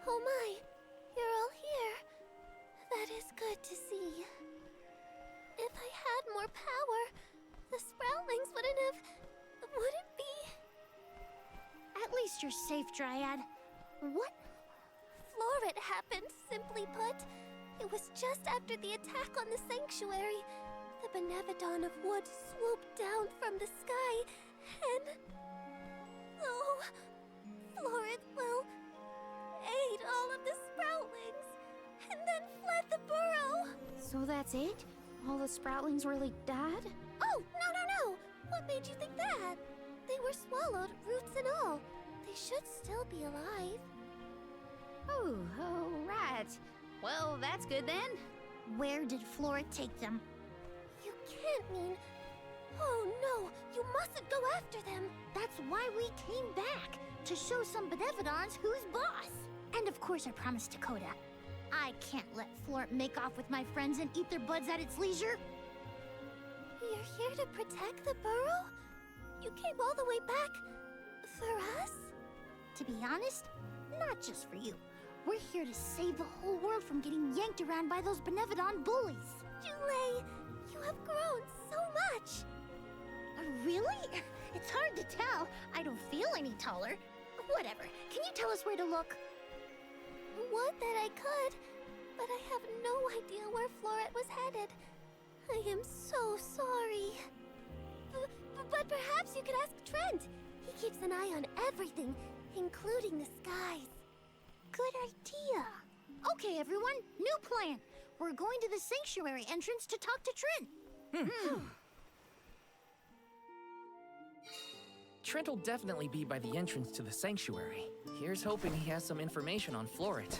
Oh my, you're all here. That is good to see. If I had more power, the Sproutlings wouldn't be... At least you're safe, Dryad. What? Florid happened, simply put. It was just after the attack on the sanctuary. The Benevodon of Wood swooped down from the sky, and... Oh, Florid, well, ate all of the Sproutlings, and then fled the burrow. So that's it? All the Sproutlings really died? Oh, no. What made you think that? They were swallowed, roots and all. They should still be alive. Oh, right. Well, that's good then. Where did Florid take them? You can't mean... Oh no, you mustn't go after them. That's why we came back, to show some Benevodons who's boss. And of course I promised Dakota. I can't let Florid make off with my friends and eat their buds at its leisure. You're here to protect the burrow? You came all the way back... for us? To be honest, not just for you. We're here to save the whole world from getting yanked around by those Benevodon bullies. Ulul, you have grown so much. Really? It's hard to tell. I don't feel any taller. Whatever. Can you tell us where to look? Would that I could, but I have no idea where Floret was headed. I am so sorry. But perhaps you could ask Trent. He keeps an eye on everything, including the skies. Good idea. Okay, everyone, new plan. We're going to the sanctuary entrance to talk to Trent. Trent will definitely be by the entrance to the sanctuary. Here's hoping he has some information on Floret.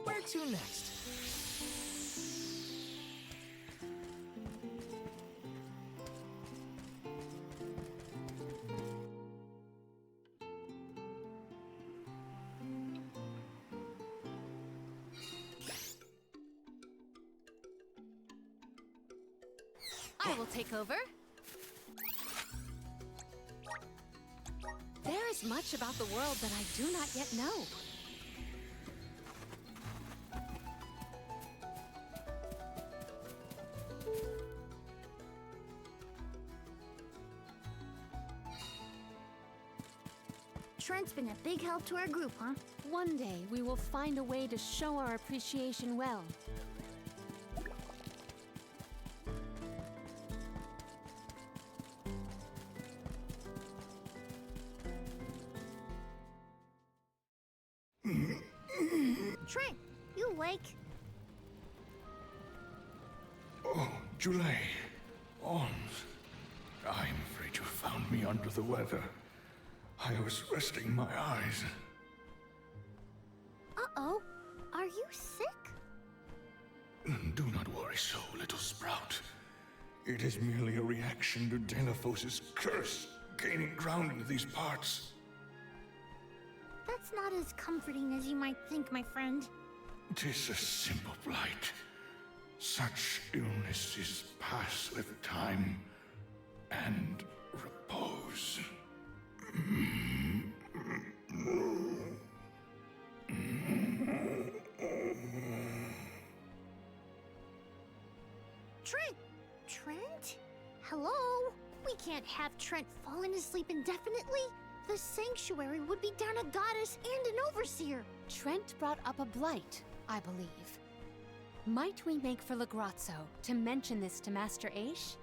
Where to next? I will take over. There is much about the world that I do not yet know. Trent's been a big help to our group, huh? One day, we will find a way to show our appreciation well. Trent, you awake? Oh, Julie. Ons. I'm afraid you found me under the weather. I was resting my eyes. Uh-oh. Are you sick? Do not worry so, little sprout. It is merely a reaction to Delaphos's curse gaining ground in these parts. That's not as comforting as you might think, my friend. 'Tis a simple blight. Such illnesses pass with time and repose. Trent? Hello? We can't have Trent falling asleep indefinitely. The sanctuary would be down a goddess and an overseer. Trent brought up a blight, I believe. Might we make for Legrazzo to mention this to Master Aish?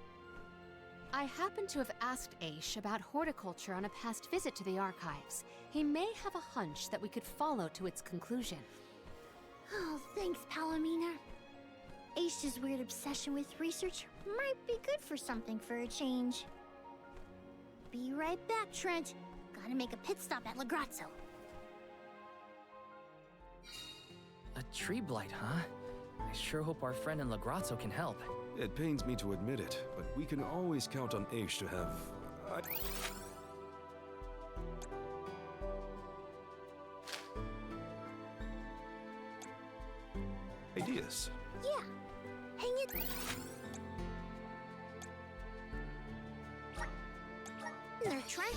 I happen to have asked Aish about horticulture on a past visit to the archives. He may have a hunch that we could follow to its conclusion. Oh, thanks, Palomina. Aish's weird obsession with research might be good for something for a change. Be right back, Trent. Gotta make a pit stop at Legrazzo. A tree blight, huh? I sure hope our friend in Legrazzo can help. It pains me to admit it, but we can always count on Aish to have Ideas. Yeah. Hang it. There, Trent.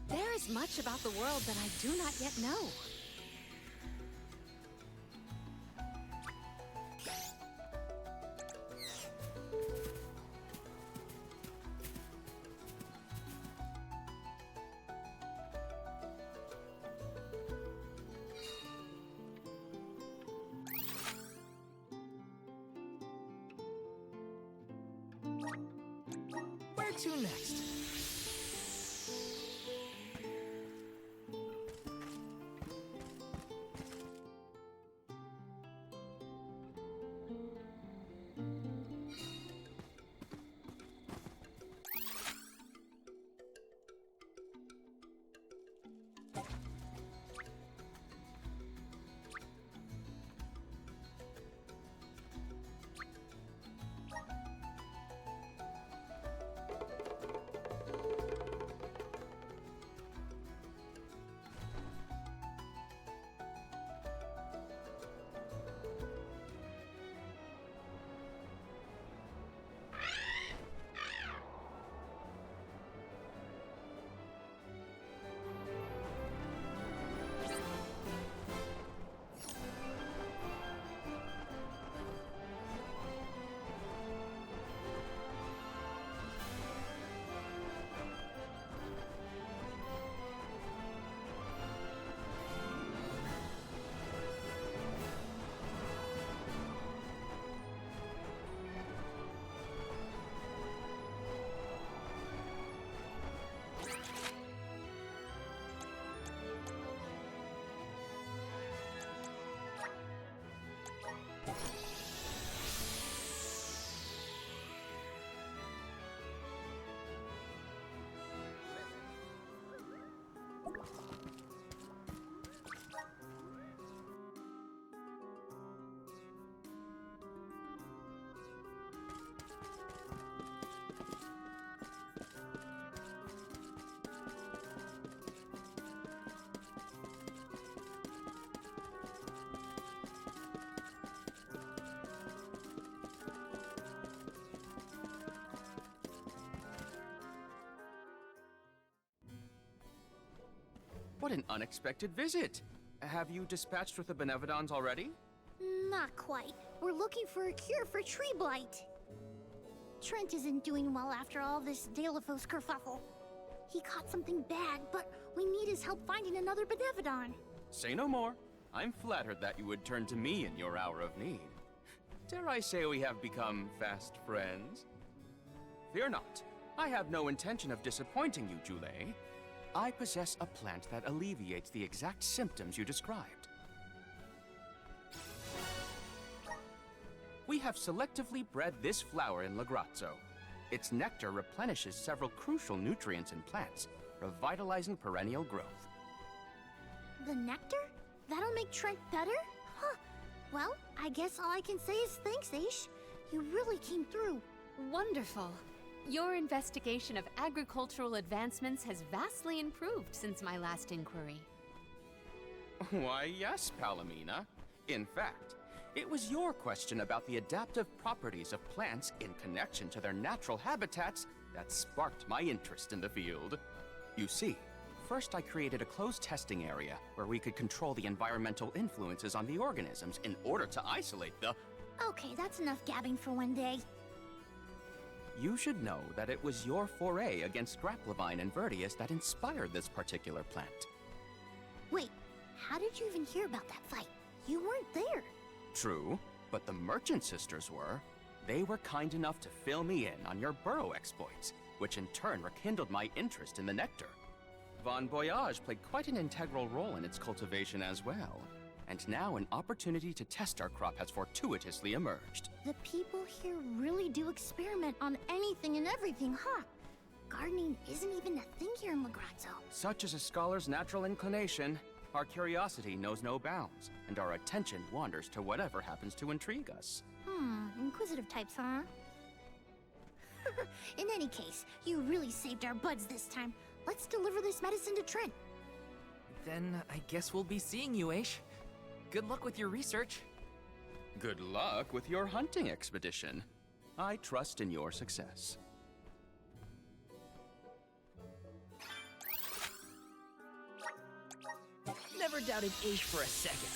There is much about the world that I do not yet know. Where to next? What an unexpected visit! Have you dispatched with the Benevodons already? Not quite. We're looking for a cure for tree blight. Trent isn't doing well after all this Dalephos kerfuffle. He caught something bad, but we need his help finding another Benevodon. Say no more. I'm flattered that you would turn to me in your hour of need. Dare I say we have become fast friends? Fear not. I have no intention of disappointing you, Ulul. I possess a plant that alleviates the exact symptoms you described. We have selectively bred this flower in Lagrazzo. Its nectar replenishes several crucial nutrients in plants, revitalizing perennial growth. The nectar? That'll make Trent better? Huh. Well, I guess all I can say is thanks, Aish. You really came through. Wonderful. Your investigation of agricultural advancements has vastly improved since my last inquiry. Why, yes, Palomina. In fact, it was your question about the adaptive properties of plants in connection to their natural habitats that sparked my interest in the field. You see, first I created a closed testing area where we could control the environmental influences on the organisms in order to isolate the... Okay, that's enough gabbing for one day. You should know that it was your foray against Grapplevine and Vertius that inspired this particular plant. Wait, how did you even hear about that fight? You weren't there. True, but the Merchant Sisters were. They were kind enough to fill me in on your burrow exploits, which in turn rekindled my interest in the nectar. Bon Voyage played quite an integral role in its cultivation as well. And now an opportunity to test our crop has fortuitously emerged. The people here really do experiment on anything and everything, huh? Gardening isn't even a thing here in Legrazzo. Such is a scholar's natural inclination. Our curiosity knows no bounds, and our attention wanders to whatever happens to intrigue us. Inquisitive types, huh? In any case, you really saved our buds this time. Let's deliver this medicine to Trent. Then I guess we'll be seeing you, Aish. Good luck with your research. Good luck with your hunting expedition. I trust in your success. Never doubted Aish for a second.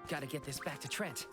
Gotta get this back to Trent.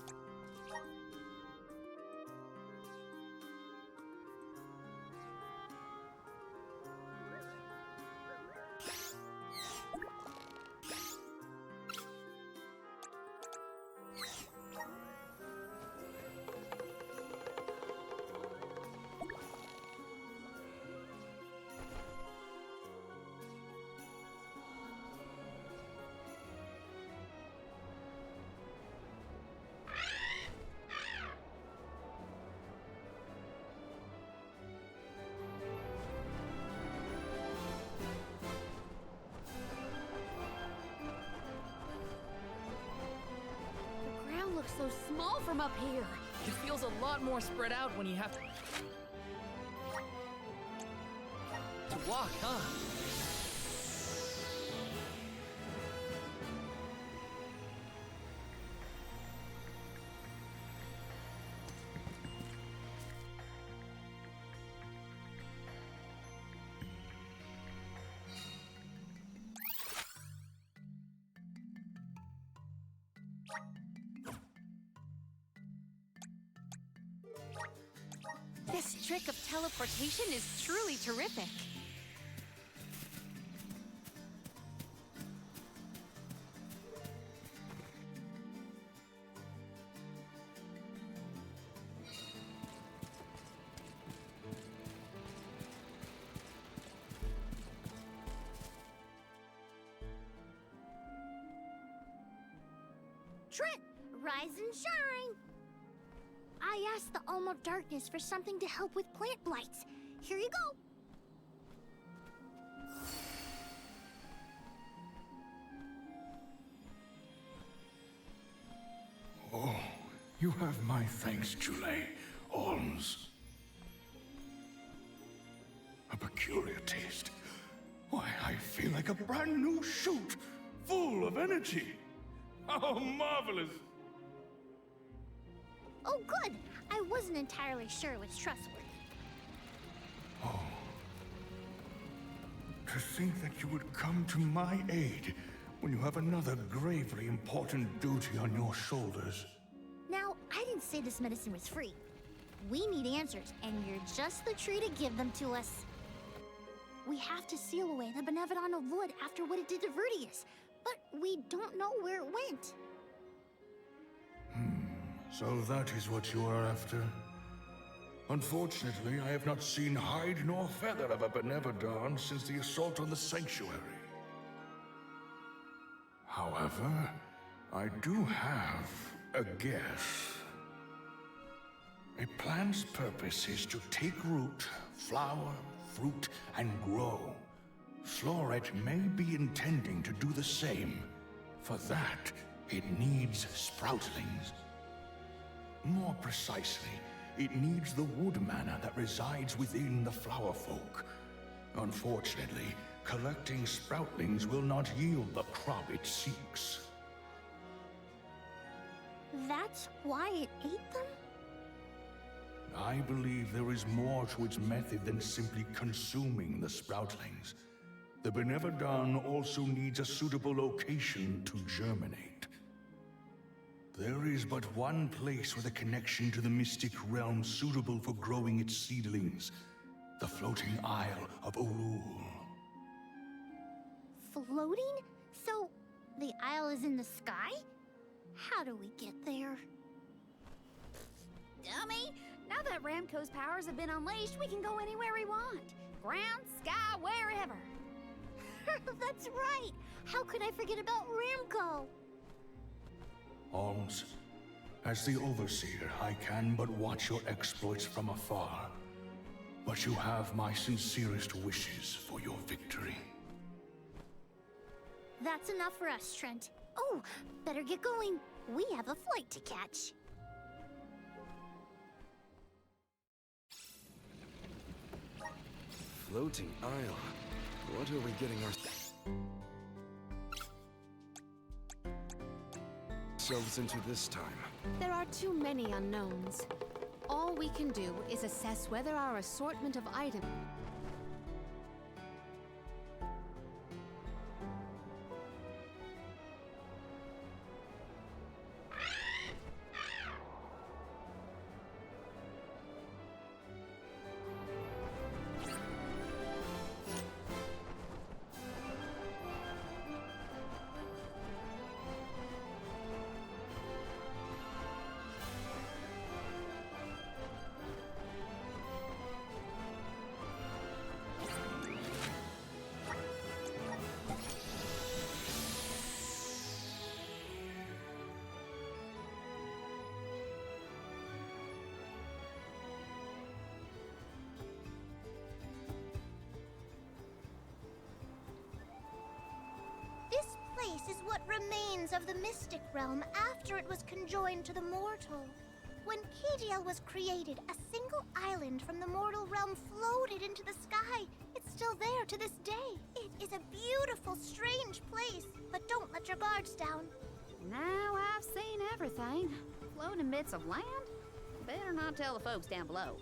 The ground looks so small from up here. It feels a lot more spread out when you have to walk, huh? This trick of teleportation is truly terrific. Trent, rise and shine! I asked the Alm of Darkness for something to help with plant blights. Here you go. Oh, you have my thanks, Jule. Alms. A peculiar taste. Why, I feel like a brand new shoot, full of energy. How marvelous! Oh, good. I wasn't entirely sure it was trustworthy. Oh. To think that you would come to my aid when you have another gravely important duty on your shoulders. Now, I didn't say this medicine was free. We need answers, and you're just the tree to give them to us. We have to seal away the Benevodon of Wood after what it did to Vertius, but we don't know where it went. So that is what you are after? Unfortunately, I have not seen hide nor feather of a Benevodon since the assault on the Sanctuary. However, I do have a guess. A plant's purpose is to take root, flower, fruit, and grow. Floret may be intending to do the same. For that, it needs sproutlings. More precisely, it needs the wood mana that resides within the flower folk. Unfortunately, collecting sproutlings will not yield the crop it seeks. That's why it ate them? I believe there is more to its method than simply consuming the sproutlings. The Benevodon also needs a suitable location to germinate. There is but one place with a connection to the mystic realm suitable for growing its seedlings. The floating isle of Ulul. Floating? So, the isle is in the sky? How do we get there? Dummy! Now that Ramco's powers have been unleashed, we can go anywhere we want. Ground, sky, forever. That's right! How could I forget about Ramco? Alms, as the Overseer, I can but watch your exploits from afar. But you have my sincerest wishes for your victory. That's enough for us, Trent. Oh, better get going. We have a flight to catch. Floating isle. What are we getting ourselves into this time? There are too many unknowns. All we can do is assess whether our assortment of items... This place is what remains of the mystic realm after it was conjoined to the mortal. When Kadiel was created, a single island from the mortal realm floated into the sky. It's still there to this day. It is a beautiful, strange place, but don't let your guards down. Now I've seen everything. Floating bits of land? Better not tell the folks down below.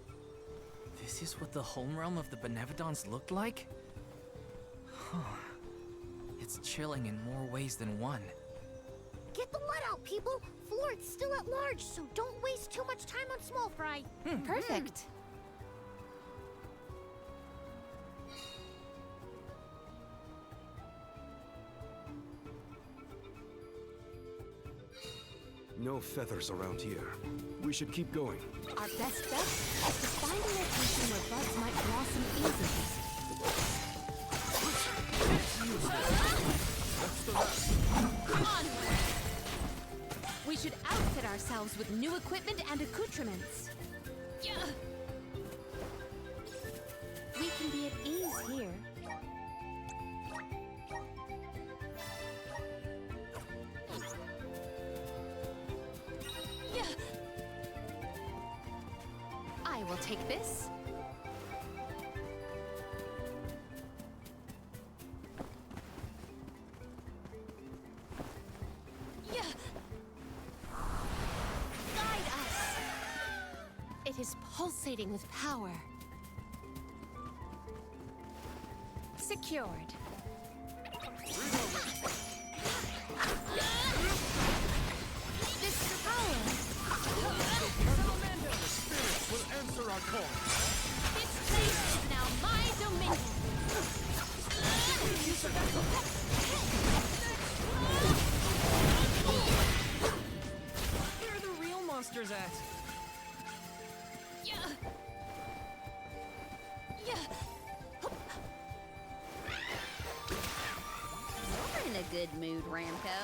This is what the homerealm of the Benevodons looked like? Huh. It's chilling in more ways than one. Get the let out, people! Florit's still at large, so don't waste too much time on small fry. Perfect. No feathers around here. We should keep going. Our best bet is to find a location where buds might blossom easily. Onward! We should outfit ourselves with new equipment and accoutrements. We can be at ease here. I will take this. Guide us. It is pulsating with power. Secured. This power. The spirits will answer our call. This place is now my dominion. Where are the real monsters at? You're in a good mood, Ramco.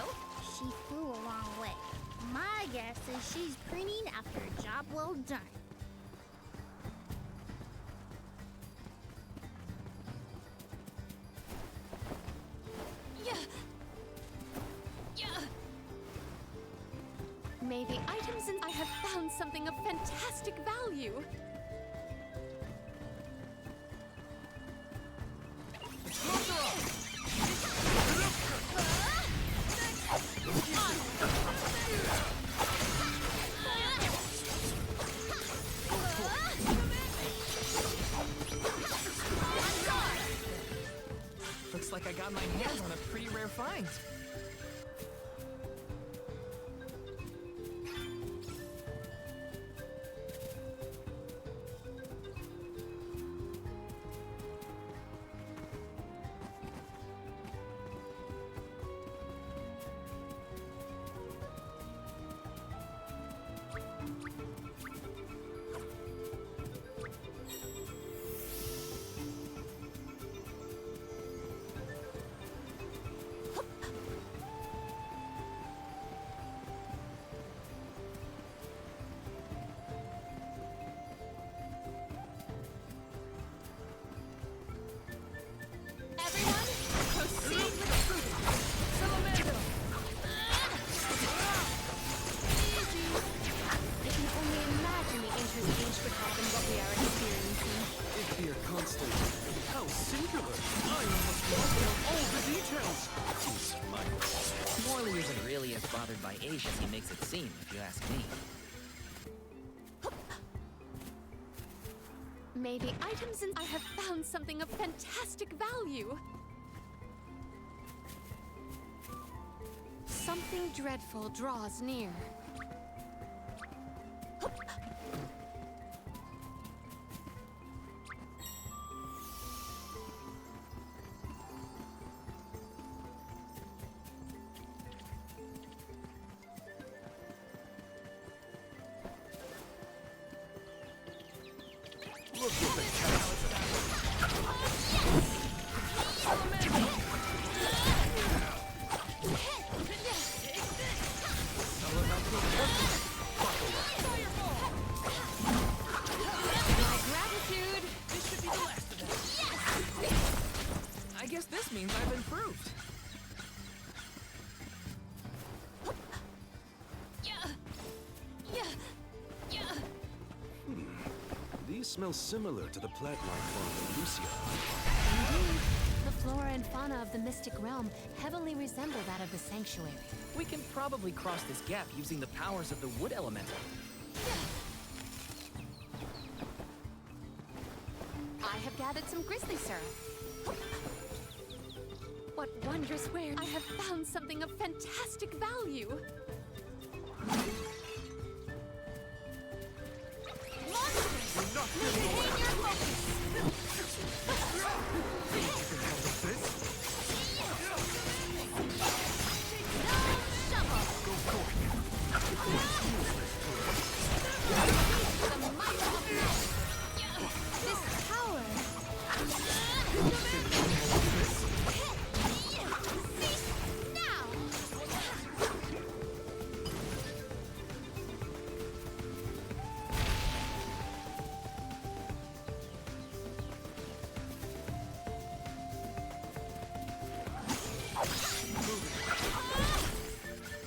She flew a long way. My guess is she's preening after a job well done. May the items in I have found something of fantastic value. Looks like I got my hands on a pretty rare find. constant. How singular! I almost lost out all the details! He's my... Morley isn't really as bothered by Aish as he makes it seem, if you ask me. Maybe items and I have found something of fantastic value. Something dreadful draws near. Look at the cat! My gratitude! This should be the last of them. I guess this means I've improved. These smell similar to the plant-like farm in Lucia. Indeed, the flora and fauna of the mystic realm heavily resemble that of the sanctuary. We can probably cross this gap using the powers of the wood elemental. I have gathered some grizzly syrup. What wondrous wares! I have found something of fantastic value. You're not getting away! You can handle this? Go for it! The might of man! This power! Cease now!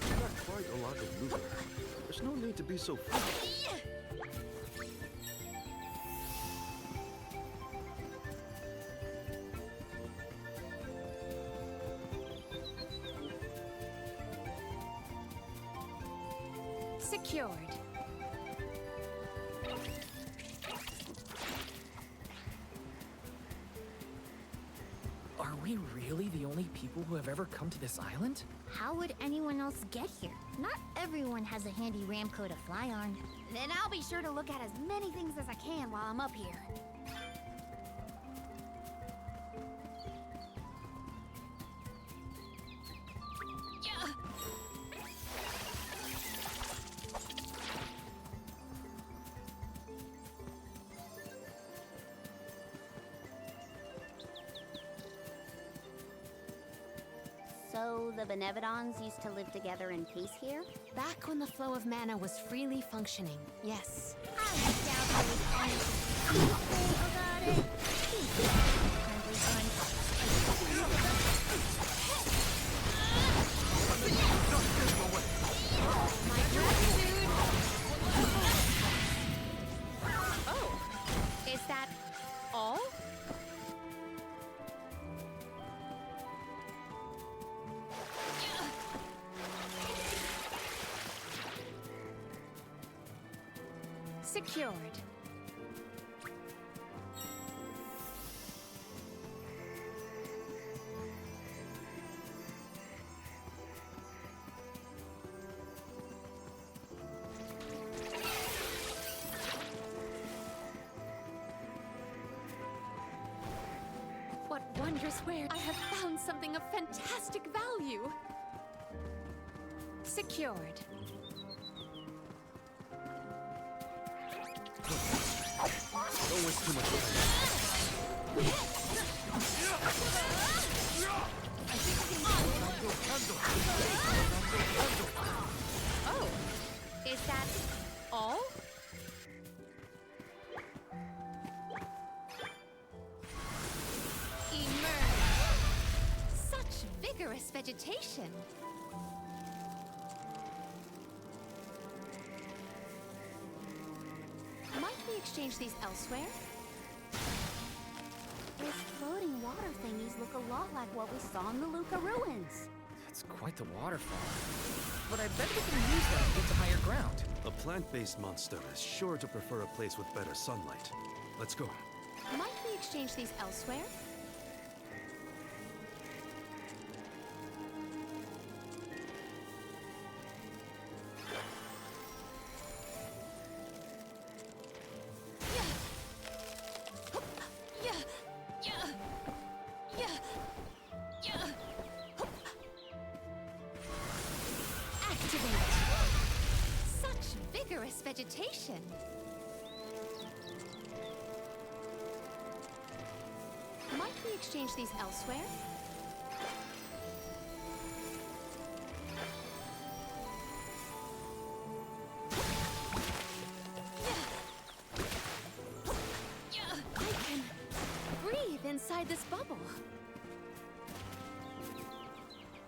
You're not quite a lot of looter. There's no need to be so fast. Secured. Are we really the only people who have ever come to this island? How would anyone else get here? Not everyone has a handy Ramco to fly on. Then I'll be sure to look at as many things as I can while I'm up here. So the Benevodons used to live together in peace here? Back when the flow of mana was freely functioning, yes. I doubt there was anything about it. Friendly My gratitude! Oh, is that all? Secured. What wondrous wares! I have found something of fantastic value. Secured. Don't waste too much time. Oh, is that all? Emerge. Such vigorous vegetation. Might we exchange these elsewhere? Those floating water thingies look a lot like what we saw in the Luca ruins. It's quite the waterfall. But I bet we can use that to get to higher ground. A plant-based monster is sure to prefer a place with better sunlight. Let's go. Might we exchange these elsewhere? Activate! Such vigorous vegetation! Might we exchange these elsewhere? I can breathe inside this bubble.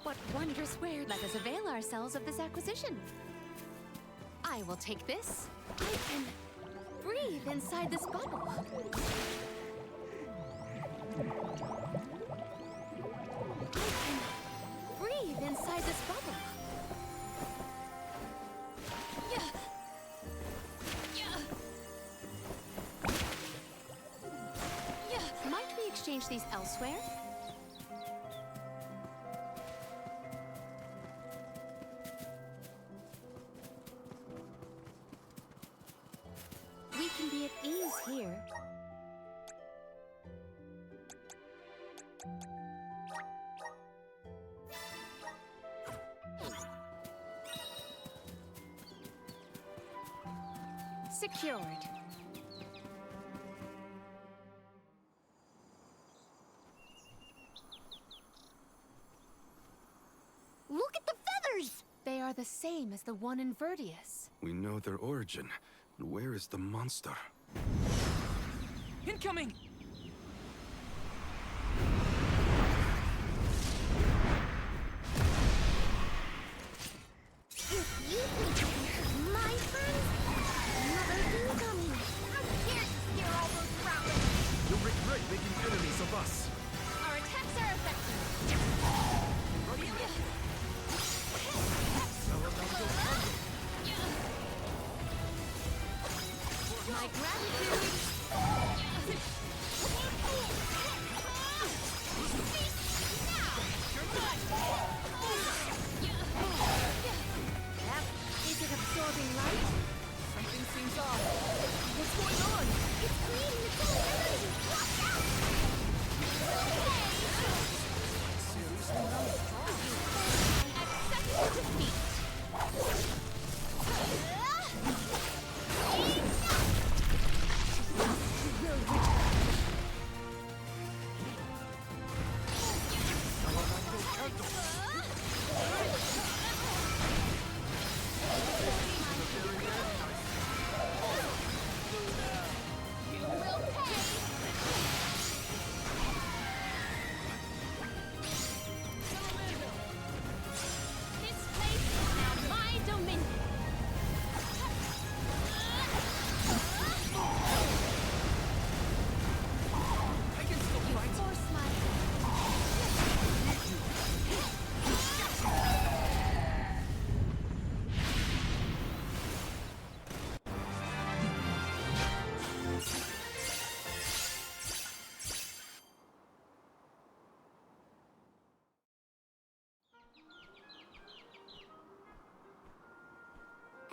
What wondrous where? Let us avail ourselves of this acquisition. I will take this. I can breathe inside this bubble. I can breathe inside this bubble. Might we exchange these elsewhere? We can be at ease here. Secured. Look at the feathers! They are the same as the one in Verdius. We know their origin. But where is the monster? Incoming! If you think you can hurt my friends, another thing coming. How dare you steer all those routes? You'll regret making enemies of us. Our attacks are effective. My gratitude. Is it absorbing light? Something seems off. What's going on? It's creating its own energy. Watch out! Seriously, I'm strong. At second defeat. This place is now my dominion. I can still fight. Force my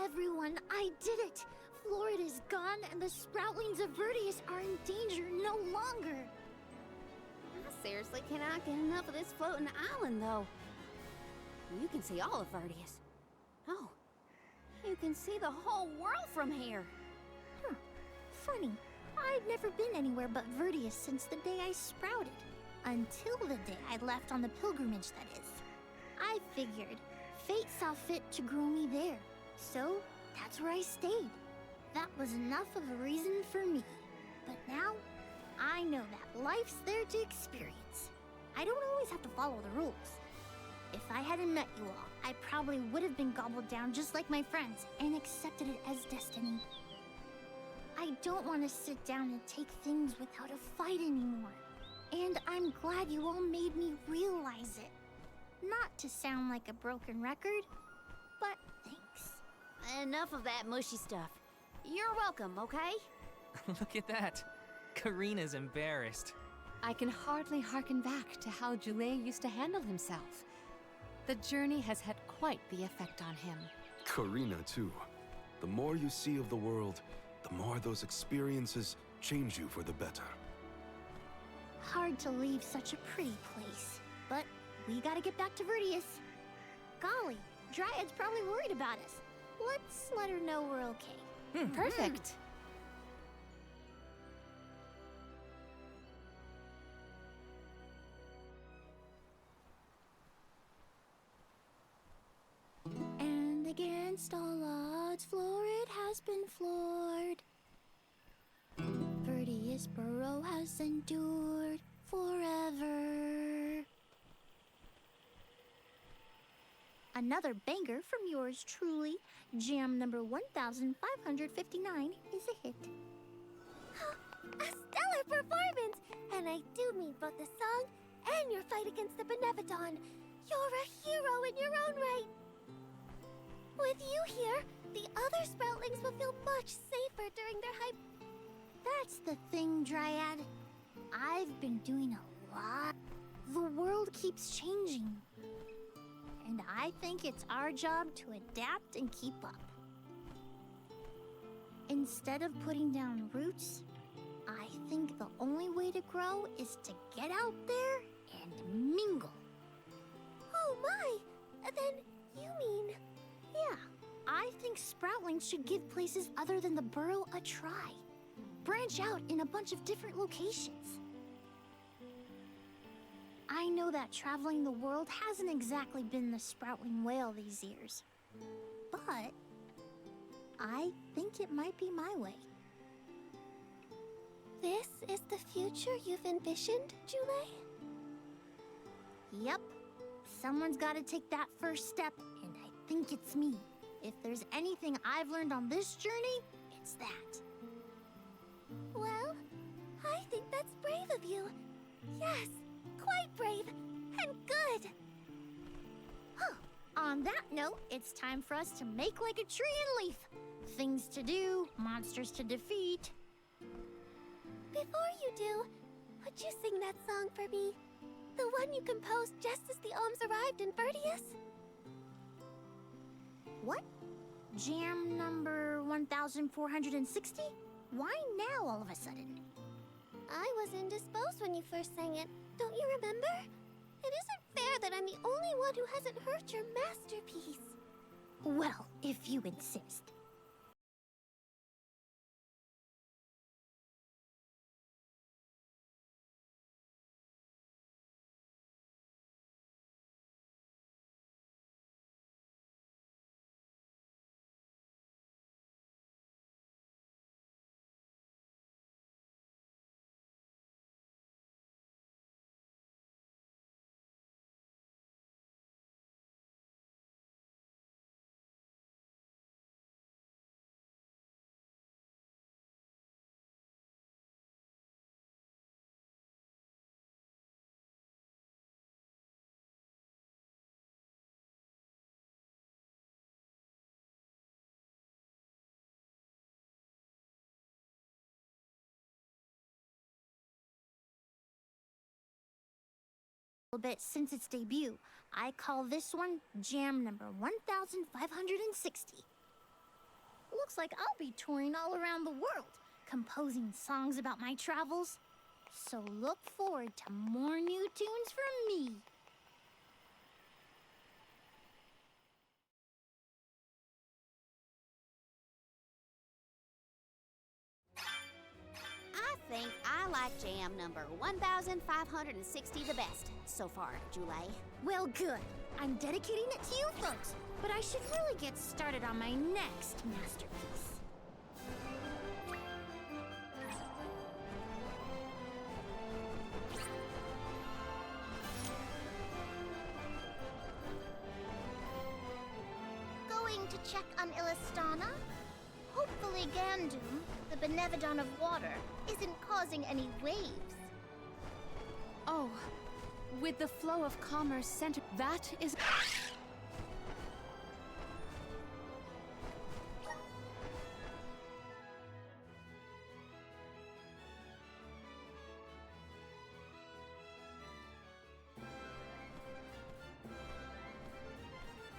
Everyone, I did it! Florida's gone, and the sproutlings of Verdius are in danger no longer. I seriously cannot get enough of this floating island, though. You can see all of Verdius. Oh, you can see the whole world from here. Funny, I'd never been anywhere but Verdius since the day I sprouted. Until the day I left on the pilgrimage, that is. I figured fate saw fit to grow me there, so that's where I stayed. That was enough of a reason for me. But now, I know that life's there to experience. I don't always have to follow the rules. If I hadn't met you all, I probably would have been gobbled down just like my friends and accepted it as destiny. I don't want to sit down and take things without a fight anymore. And I'm glad you all made me realize it. Not to sound like a broken record, but thanks. Enough of that mushy stuff. You're welcome, okay? Look at that. Karina's embarrassed. I can hardly hearken back to how Joulet used to handle himself. The journey has had quite the effect on him. Karina, too. The more you see of the world, the more those experiences change you for the better. Hard to leave such a pretty place, but we gotta get back to Vertius. Golly, Dryad's probably worried about us. Let's let her know we're okay. Perfect. And against all odds, Florid has been floored. Vertius Burrow has endured forever. Another banger from yours truly, jam number 1559 is a hit. A stellar performance! And I do mean both the song and your fight against the Benevodon. You're a hero in your own right. With you here, the other Sproutlings will feel much safer during their hype. That's the thing, Dryad. I've been doing a lot. The world keeps changing. And I think it's our job to adapt and keep up. Instead of putting down roots, I think the only way to grow is to get out there and mingle. Oh my! Then you mean... Yeah, I think Sproutlings should give places other than the burrow a try. Branch out in a bunch of different locations. I know that traveling the world hasn't exactly been the Sproutling whale these years. But I think it might be my way. This is the future you've envisioned, Joulet? Yep. Someone's got to take that first step, and I think it's me. If there's anything I've learned on this journey, it's that. Well, I think that's brave of you. Yes, quite brave and good. On that note, it's time for us to make like a tree and leaf. Things to do, monsters to defeat. Before you do, would you sing that song for me? The one you composed just as the alms arrived in Vertius? What? Jam number 1460? Why now all of a sudden? I was indisposed when you first sang it. Don't you remember? It isn't fair that I'm the only one who hasn't heard your masterpiece. Well, if you insist. Bit since its debut. I call this one Jam number 1560. Looks like I'll be touring all around the world, composing songs about my travels. So look forward to more new tunes from me. I think I like jam number 1560 the best so far, Joulet. Well, good. I'm dedicating it to you folks, but I should really get started on my next masterpiece. Going to check on Illistana? Hopefully Gandum, the Benevodon of water, isn't causing any waves. Oh, with the flow of commerce center, that is...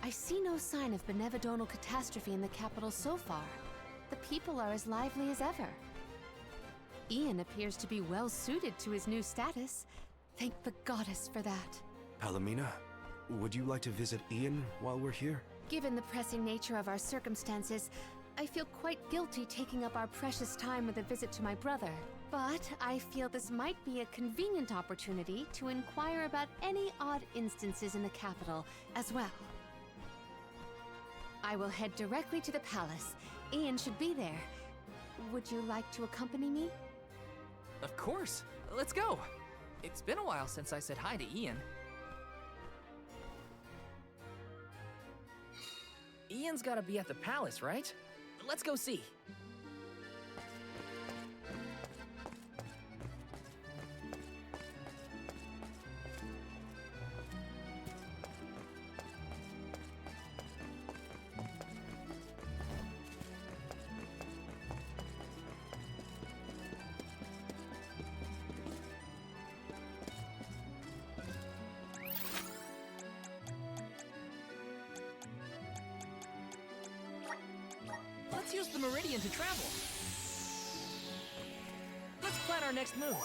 I see no sign of benevodonal catastrophe in the capital so far. The people are as lively as ever. Ian appears to be well suited to his new status. Thank the goddess for that. Palomina, would you like to visit Ian while we're here? Given the pressing nature of our circumstances, I feel quite guilty taking up our precious time with a visit to my brother. But I feel this might be a convenient opportunity to inquire about any odd instances in the capital as well. I will head directly to the palace. Ian should be there. Would you like to accompany me? Of course. Let's go. It's been a while since I said hi to Ian. Ian's gotta be at the palace, right? Let's go see. Let's use the meridian to travel. Let's plan our next move.